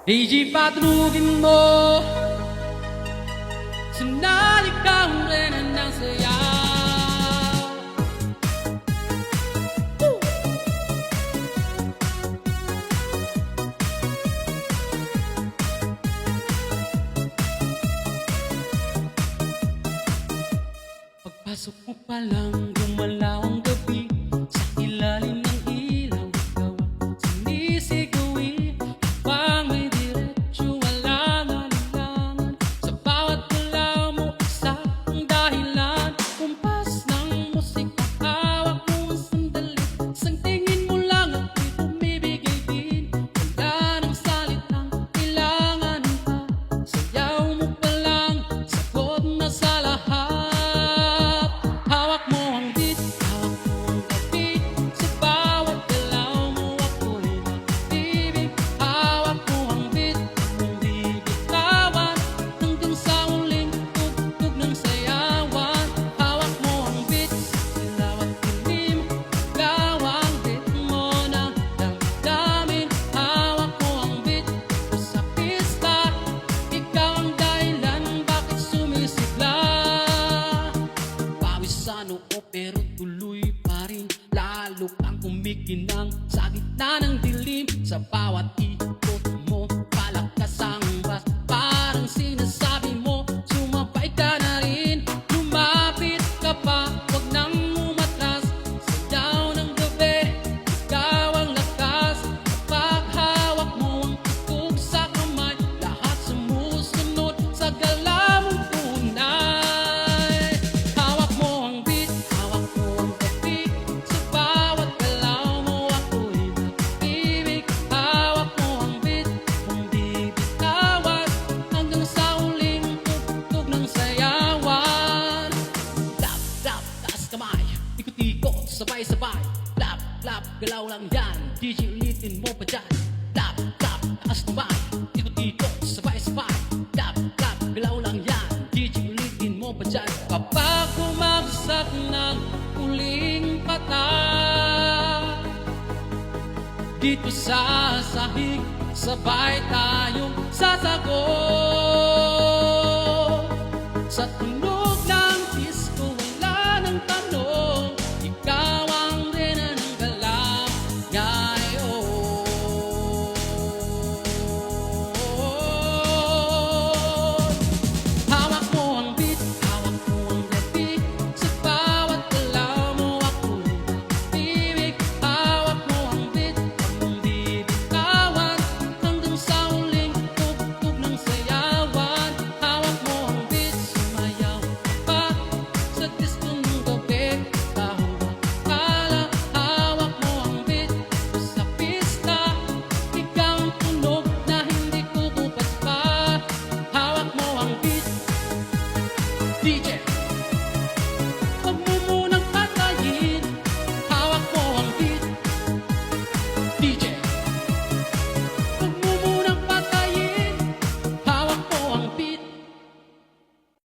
DJ patunugin mo, sinaligaw rin ng saya. Pagpasok mo pa lang, gumalaw ang gabi. Sa ilalim ng ilaw, ikaw ang sinisigawin. Habang may diretso, wala na lilangan. Sa bawat galaw mo, isa ang dahilan. Kumpas ng musika, hawak mo ang sandali. Isang tingin mo lang ako'y bumibigay din. Wala ng salitang kailangan pa. Sayaw mo pa lang, sagot na sa lahat. Pero tuloy pa rin, lalo kang kumikinang sa gitna ng dilim. Sa bawat ikot mo, palakas ang bas. Parang sinasabi mo, sumabay ka na rin. Lumapit ka pa, wag nang umatras. Sayaw ng gabi, ikaw ang lakas. Kapag hawak mo ang tukog sa kamay, lahat sumusunod sa galaw mong tunay. Hawak mo ang beat, sabay-sabay, lap, lap, galaw lang yan. DJ ulitin mo pa dyan. Lap, lap, taas tumay, ikot-ikot, sabay-sabay, lap, lap, galaw lang yan. DJ ulitin mo pa dyan. Kapag bumagsak ng huling patak, dito sa sahig, sabay tayong sasagot. Sa tunog ng disco, wala ng tanong, ikaw ang reyna ng galaw ngayon. Hawak mo ang beat, hawak mo ang gabi. Sa bawat galaw mo ako'y nag-ibig. Hawak mo ang beat, ang di bitawan. Hanggang sa huling tugtog ng sayawan. Hawak mo ang beat, sumayaw pa sa disco ng gabi.